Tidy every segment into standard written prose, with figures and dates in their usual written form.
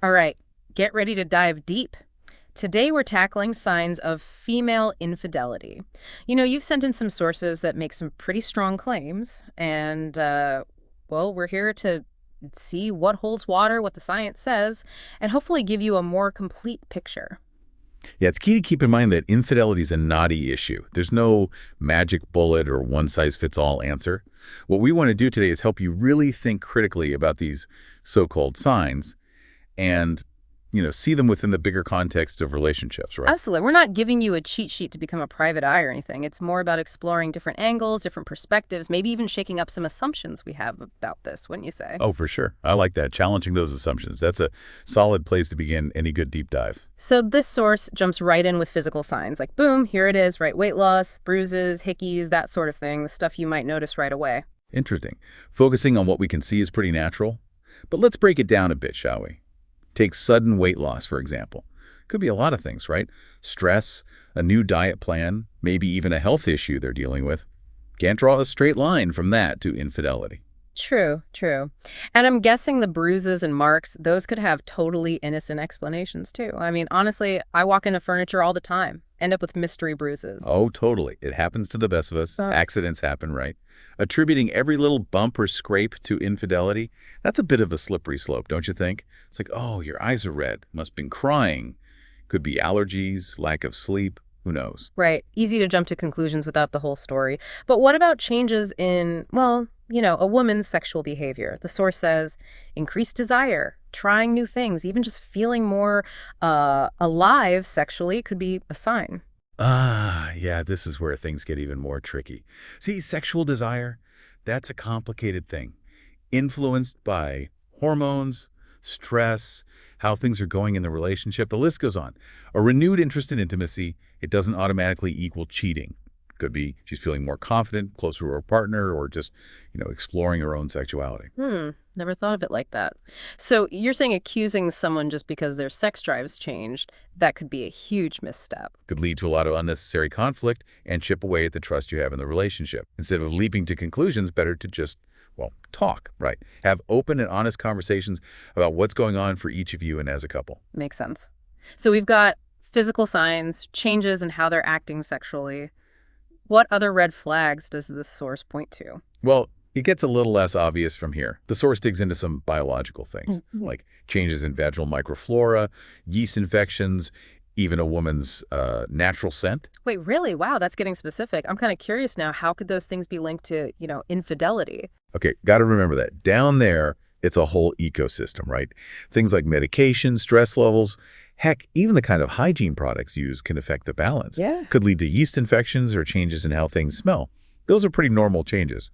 All right, get ready to dive deep. Today we're tackling signs of female infidelity. You've sent in some sources that make some pretty strong claims, and, well, we're here to see what holds water, what the science says, and hopefully give you a more complete picture. Yeah, it's key to keep in mind that infidelity is a knotty issue. There's no magic bullet or one-size-fits-all answer. What we want to do today is help you really think critically about these so-called signs and, see them within the bigger context of relationships, right? Absolutely. We're not giving you a cheat sheet to become a private eye or anything. It's more about exploring different angles, different perspectives, maybe even shaking up some assumptions we have about this, wouldn't you say? Oh, for sure. I like that. Challenging those assumptions. That's a solid place to begin any good deep dive. So this source jumps right in with physical signs, like boom, here it is, right? Weight loss, bruises, hickeys, that sort of thing, the stuff you might notice right away. Interesting. Focusing on what we can see is pretty natural. But let's break it down a bit, shall we? Take sudden weight loss, for example. Could be a lot of things, right? Stress, a new diet plan, maybe even a health issue they're dealing with. Can't draw a straight line from that to infidelity. True, true. And I'm guessing the bruises and marks, those could have totally innocent explanations too. I mean, honestly, I walk into furniture all the time, end up with mystery bruises. Oh, totally. It happens to the best of us. Uh, Accidents happen, right? Attributing every little bump or scrape to infidelity, that's a bit of a slippery slope, don't you think? It's like, oh, your eyes are red. Must have been crying. Could be allergies, lack of sleep. Who knows? Right. Easy to jump to conclusions without the whole story. But what about changes in, well, a woman's sexual behavior? The source says increased desire, trying new things, even just feeling more alive sexually could be a sign. Yeah, this is where things get even more tricky. See, sexual desire, that's a complicated thing. Influenced by hormones, stress, how things are going in the relationship. The list goes on. A renewed interest in intimacy, it doesn't automatically equal cheating. Could be she's feeling more confident, closer to her partner, or just, exploring her own sexuality. Never thought of it like that. So you're saying accusing someone just because their sex drive's changed, that could be a huge misstep. Could lead to a lot of unnecessary conflict and chip away at the trust you have in the relationship. Instead of leaping to conclusions, better to just, well, talk, right? Have open and honest conversations about what's going on for each of you and as a couple. Makes sense. So we've got physical signs, changes in how they're acting sexually. What other red flags does this source point to? Well, it gets a little less obvious from here. The source digs into some biological things, like changes in vaginal microflora, yeast infections, even a woman's natural scent. Wait, really? Wow, that's getting specific. I'm kind of curious now. How could those things be linked to, infidelity? Okay, got to remember that. Down there, it's a whole ecosystem, right? Things like medication, stress levels, heck, even the kind of hygiene products used can affect the balance. Yeah. Could lead to yeast infections or changes in how things smell. Those are pretty normal changes.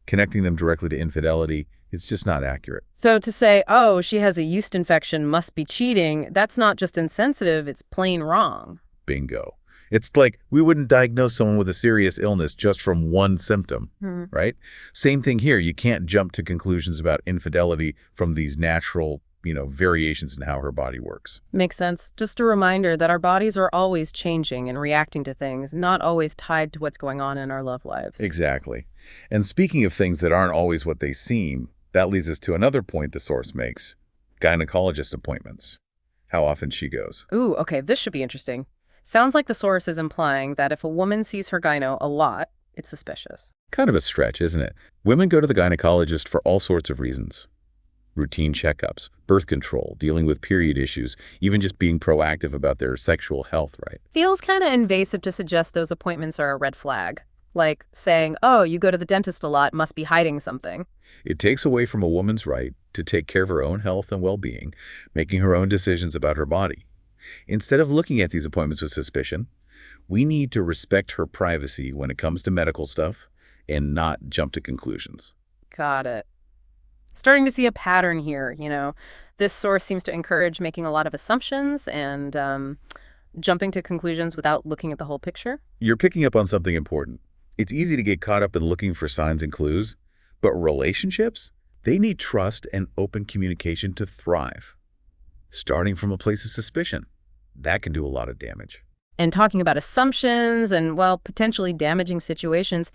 Connecting them directly to infidelity is just not accurate. So to say, oh, she has a yeast infection, must be cheating, that's not just insensitive, it's plain wrong. Bingo. It's like we wouldn't diagnose someone with a serious illness just from one symptom, right? Same thing here. You can't jump to conclusions about infidelity from these natural, variations in how her body works. Makes sense. Just a reminder that our bodies are always changing and reacting to things, not always tied to what's going on in our love lives. Exactly. And speaking of things that aren't always what they seem, that leads us to another point the source makes. Gynecologist appointments. How often she goes. Ooh, okay, this should be interesting. Sounds like the source is implying that if a woman sees her gyno a lot, it's suspicious. Kind of a stretch, isn't it? Women go to the gynecologist for all sorts of reasons. Routine checkups, birth control, dealing with period issues, even just being proactive about their sexual health, right? Feels kind of invasive to suggest those appointments are a red flag. Like saying, oh, you go to the dentist a lot, must be hiding something. It takes away from a woman's right to take care of her own health and well-being, making her own decisions about her body. Instead of looking at these appointments with suspicion, we need to respect her privacy when it comes to medical stuff and not jump to conclusions. Got it. Starting to see a pattern here, This source seems to encourage making a lot of assumptions and jumping to conclusions without looking at the whole picture. You're picking up on something important. It's easy to get caught up in looking for signs and clues, but relationships, they need trust and open communication to thrive. Starting from a place of suspicion, that can do a lot of damage. And talking about assumptions and, well, potentially damaging situations,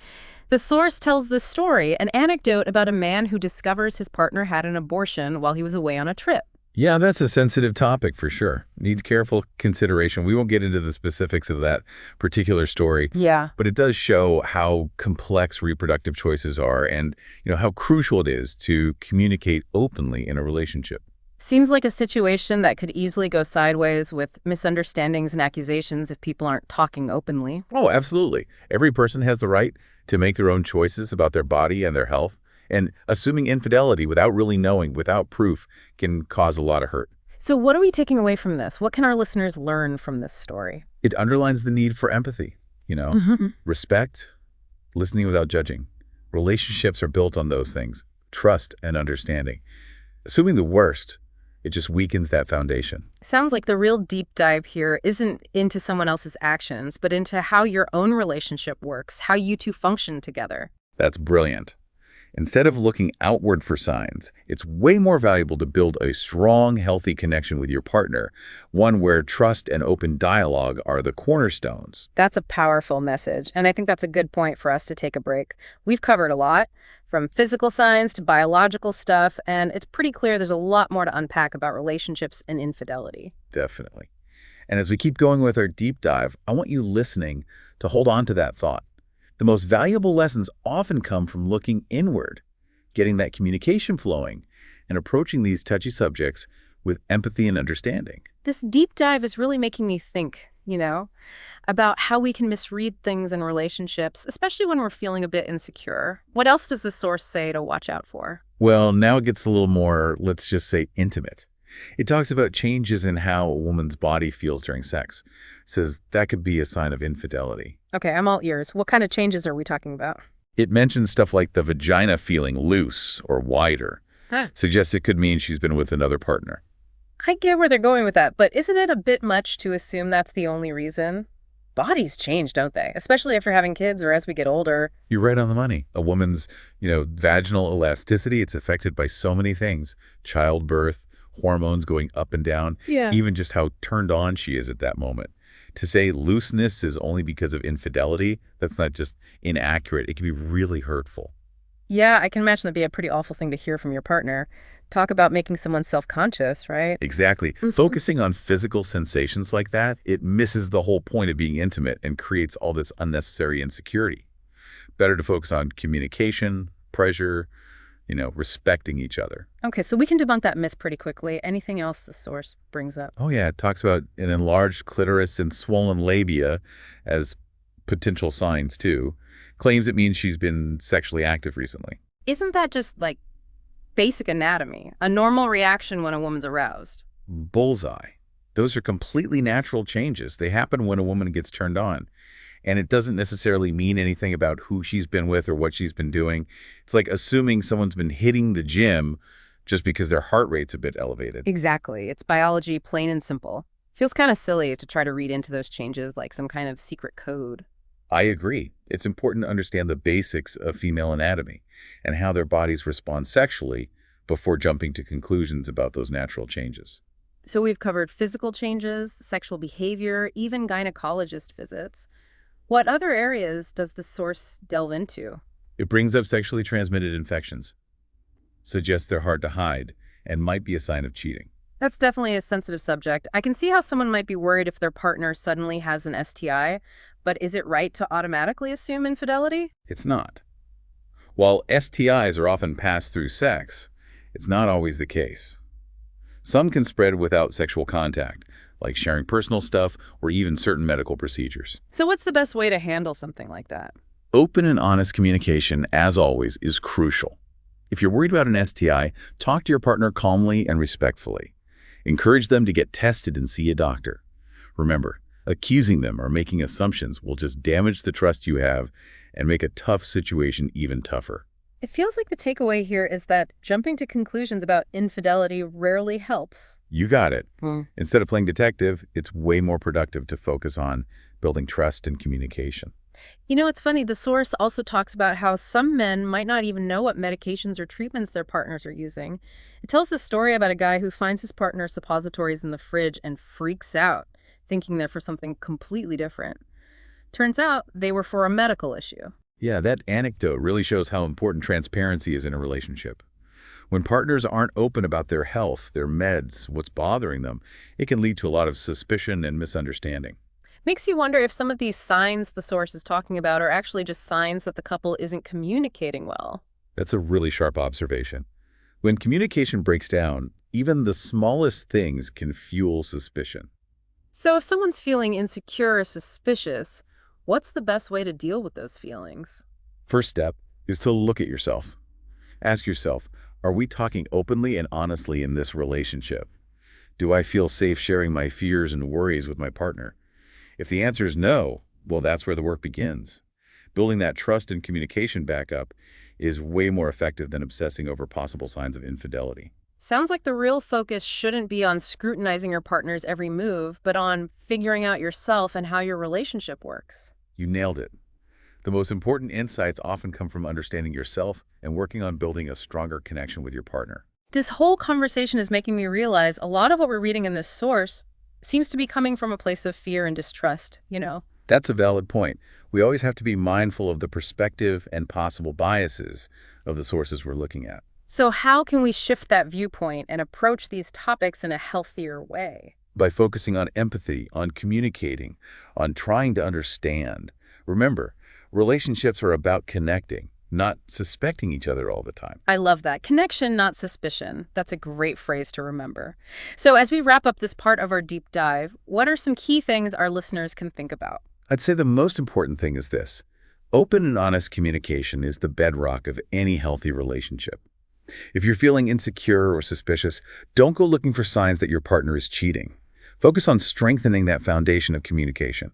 the source tells this story, an anecdote about a man who discovers his partner had an abortion while he was away on a trip. Yeah, that's a sensitive topic for sure. Needs careful consideration. We won't get into the specifics of that particular story, Yeah. but it does show how complex reproductive choices are and, how crucial it is to communicate openly in a relationship. Seems like a situation that could easily go sideways with misunderstandings and accusations if people aren't talking openly. Oh, absolutely. Every person has the right to make their own choices about their body and their health, and assuming infidelity without really knowing, without proof, can cause a lot of hurt. So, what are we taking away from this? What can our listeners learn from this story? It underlines the need for empathy, Mhm. respect, listening without judging. Relationships are built on those things, trust and understanding. Assuming the worst, it just weakens that foundation. Sounds like the real deep dive here isn't into someone else's actions, but into how your own relationship works, how you two function together. That's brilliant. Instead of looking outward for signs, it's way more valuable to build a strong, healthy connection with your partner, one where trust and open dialogue are the cornerstones. That's a powerful message, and I think that's a good point for us to take a break. We've covered a lot, from physical signs to biological stuff, and it's pretty clear there's a lot more to unpack about relationships and infidelity. Definitely. And as we keep going with our deep dive, I want you listening to hold on to that thought. The most valuable lessons often come from looking inward, getting that communication flowing, and approaching these touchy subjects with empathy and understanding. This deep dive is really making me think, about how we can misread things in relationships, especially when we're feeling a bit insecure. What else does the source say to watch out for? Well, now it gets a little more, let's just say, intimate. It talks about changes in how a woman's body feels during sex. It says that could be a sign of infidelity. Okay, I'm all ears. What kind of changes are we talking about? It mentions stuff like the vagina feeling loose or wider. Huh. Suggests it could mean she's been with another partner. I get where they're going with that, but isn't it a bit much to assume that's the only reason? Bodies change, don't they? Especially after having kids or as we get older. You're right on the money. A woman's, vaginal elasticity, it's affected by so many things. Childbirth, hormones going up and down, Yeah. even just how turned on she is at that moment. To say looseness is only because of infidelity, that's not just inaccurate. It can be really hurtful. Yeah, I can imagine that'd be a pretty awful thing to hear from your partner. Talk about making someone self-conscious, right? Exactly. Focusing on physical sensations like that, it misses the whole point of being intimate and creates all this unnecessary insecurity. Better to focus on communication, pleasure, respecting each other. Okay, so we can debunk that myth pretty quickly. Anything else the source brings up? Oh, yeah. It talks about an enlarged clitoris and swollen labia as potential signs, too. Claims it means she's been sexually active recently. Isn't that just like basic anatomy, a normal reaction when a woman's aroused? Bullseye. Those are completely natural changes. They happen when a woman gets turned on. And it doesn't necessarily mean anything about who she's been with or what she's been doing. It's like assuming someone's been hitting the gym just because their heart rate's a bit elevated. Exactly. It's biology, plain and simple. Feels kind of silly to try to read into those changes like some kind of secret code. I agree. It's important to understand the basics of female anatomy and how their bodies respond sexually before jumping to conclusions about those natural changes. So we've covered physical changes, sexual behavior, even gynecologist visits. What other areas does the source delve into? It brings up sexually transmitted infections, suggests they're hard to hide, and might be a sign of cheating. That's definitely a sensitive subject. I can see how someone might be worried if their partner suddenly has an STI, but is it right to automatically assume infidelity? It's not. While STIs are often passed through sex, it's not always the case. Some can spread without sexual contact, like sharing personal stuff or even certain medical procedures. So what's the best way to handle something like that? Open and honest communication, as always, is crucial. If you're worried about an STI, talk to your partner calmly and respectfully. Encourage them to get tested and see a doctor. Remember, accusing them or making assumptions will just damage the trust you have and make a tough situation even tougher. It feels like the takeaway here is that jumping to conclusions about infidelity rarely helps. You got it. Hmm. Instead of playing detective, it's way more productive to focus on building trust and communication. It's funny, the source also talks about how some men might not even know what medications or treatments their partners are using. It tells the story about a guy who finds his partner's suppositories in the fridge and freaks out, thinking they're for something completely different. Turns out they were for a medical issue. Yeah, that anecdote really shows how important transparency is in a relationship. When partners aren't open about their health, their meds, what's bothering them, it can lead to a lot of suspicion and misunderstanding. Makes you wonder if some of these signs the source is talking about are actually just signs that the couple isn't communicating well. That's a really sharp observation. When communication breaks down, even the smallest things can fuel suspicion. So if someone's feeling insecure or suspicious, what's the best way to deal with those feelings? First step is to look at yourself. Ask yourself, are we talking openly and honestly in this relationship? Do I feel safe sharing my fears and worries with my partner? If the answer is no, well, that's where the work begins. Building that trust and communication back up is way more effective than obsessing over possible signs of infidelity. Sounds like the real focus shouldn't be on scrutinizing your partner's every move, but on figuring out yourself and how your relationship works. You nailed it. The most important insights often come from understanding yourself and working on building a stronger connection with your partner. This whole conversation is making me realize a lot of what we're reading in this source seems to be coming from a place of fear and distrust. That's a valid point. We always have to be mindful of the perspective and possible biases of the sources we're looking at. So how can we shift that viewpoint and approach these topics in a healthier way? By focusing on empathy, on communicating, on trying to understand. Remember, relationships are about connecting, not suspecting each other all the time. I love that. Connection, not suspicion. That's a great phrase to remember. So as we wrap up this part of our deep dive, what are some key things our listeners can think about? I'd say the most important thing is this. Open and honest communication is the bedrock of any healthy relationship. If you're feeling insecure or suspicious, don't go looking for signs that your partner is cheating. Focus on strengthening that foundation of communication.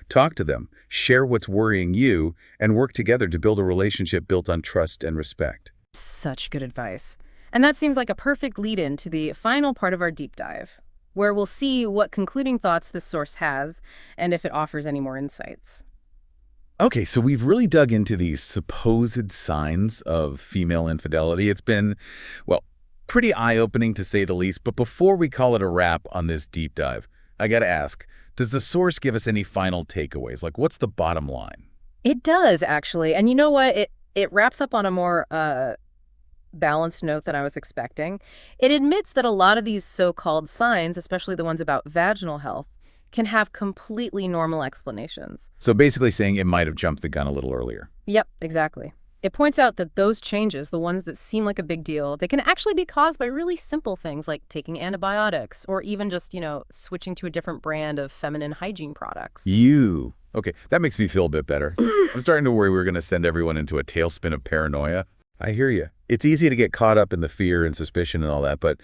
Talk to them, share what's worrying you, and work together to build a relationship built on trust and respect. Such good advice. And that seems like a perfect lead-in to the final part of our deep dive, where we'll see what concluding thoughts this source has and if it offers any more insights. Okay, so we've really dug into these supposed signs of female infidelity. It's been, well, pretty eye-opening to say the least. But before we call it a wrap on this deep dive, I gotta ask, does the source give us any final takeaways? Like, what's the bottom line? It does, actually. And you know what? It wraps up on a more balanced note than I was expecting. It admits that a lot of these so-called signs, especially the ones about vaginal health, can have completely normal explanations. So basically saying it might have jumped the gun a little earlier. Yep, exactly. It points out that those changes, the ones that seem like a big deal, they can actually be caused by really simple things like taking antibiotics or even just, switching to a different brand of feminine hygiene products. Okay, that makes me feel a bit better. I'm starting to worry we're going to send everyone into a tailspin of paranoia. I hear you. It's easy to get caught up in the fear and suspicion and all that, but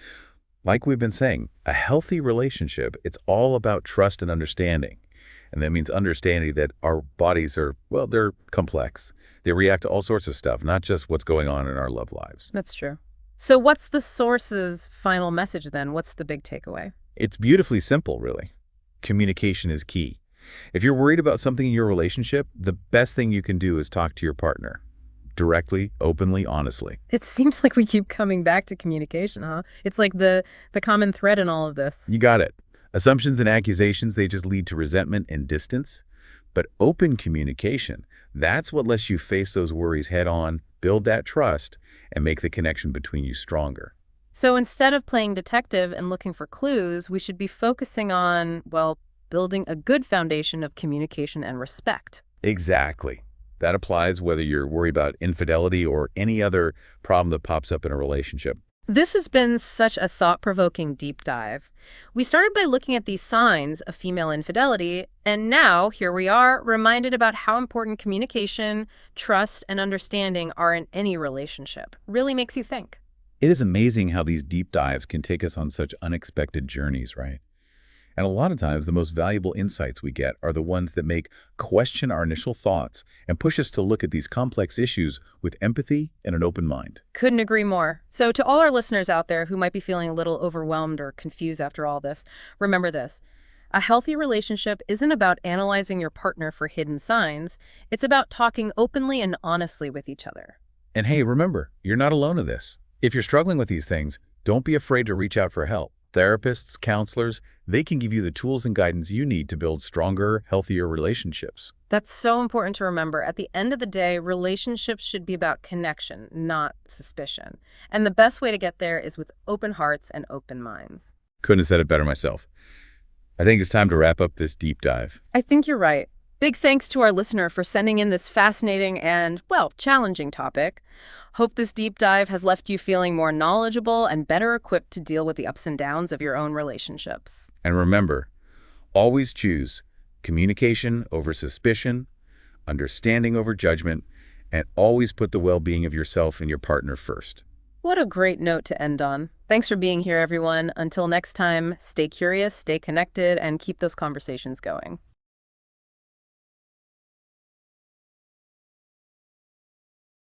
like we've been saying, a healthy relationship, it's all about trust and understanding. And that means understanding that our bodies are, well, they're complex. They react to all sorts of stuff, not just what's going on in our love lives. That's true. So what's the source's final message then? What's the big takeaway? It's beautifully simple, really. Communication is key. If you're worried about something in your relationship, the best thing you can do is talk to your partner. Directly, openly, honestly. It seems like we keep coming back to communication, huh? It's like the common thread in all of this. You got it. Assumptions and accusations, they just lead to resentment and distance. But open communication, that's what lets you face those worries head on, build that trust, and make the connection between you stronger. So instead of playing detective and looking for clues, we should be focusing on, well, building a good foundation of communication and respect. Exactly. That applies whether you're worried about infidelity or any other problem that pops up in a relationship. This has been such a thought-provoking deep dive. We started by looking at these signs of female infidelity, and now here we are, reminded about how important communication, trust, and understanding are in any relationship. Really makes you think. It is amazing how these deep dives can take us on such unexpected journeys, right? And a lot of times, the most valuable insights we get are the ones that make question our initial thoughts and push us to look at these complex issues with empathy and an open mind. Couldn't agree more. So to all our listeners out there who might be feeling a little overwhelmed or confused after all this, remember this. A healthy relationship isn't about analyzing your partner for hidden signs. It's about talking openly and honestly with each other. And hey, remember, you're not alone in this. If you're struggling with these things, don't be afraid to reach out for help. Therapists, counselors, they can give you the tools and guidance you need to build stronger, healthier relationships. That's so important to remember. At the end of the day, relationships should be about connection, not suspicion. And the best way to get there is with open hearts and open minds. Couldn't have said it better myself. I think it's time to wrap up this deep dive. I think you're right. Big thanks to our listener for sending in this fascinating and, well, challenging topic. Hope this deep dive has left you feeling more knowledgeable and better equipped to deal with the ups and downs of your own relationships. And remember, always choose communication over suspicion, understanding over judgment, and always put the well-being of yourself and your partner first. What a great note to end on. Thanks for being here, everyone. Until next time, stay curious, stay connected, and keep those conversations going.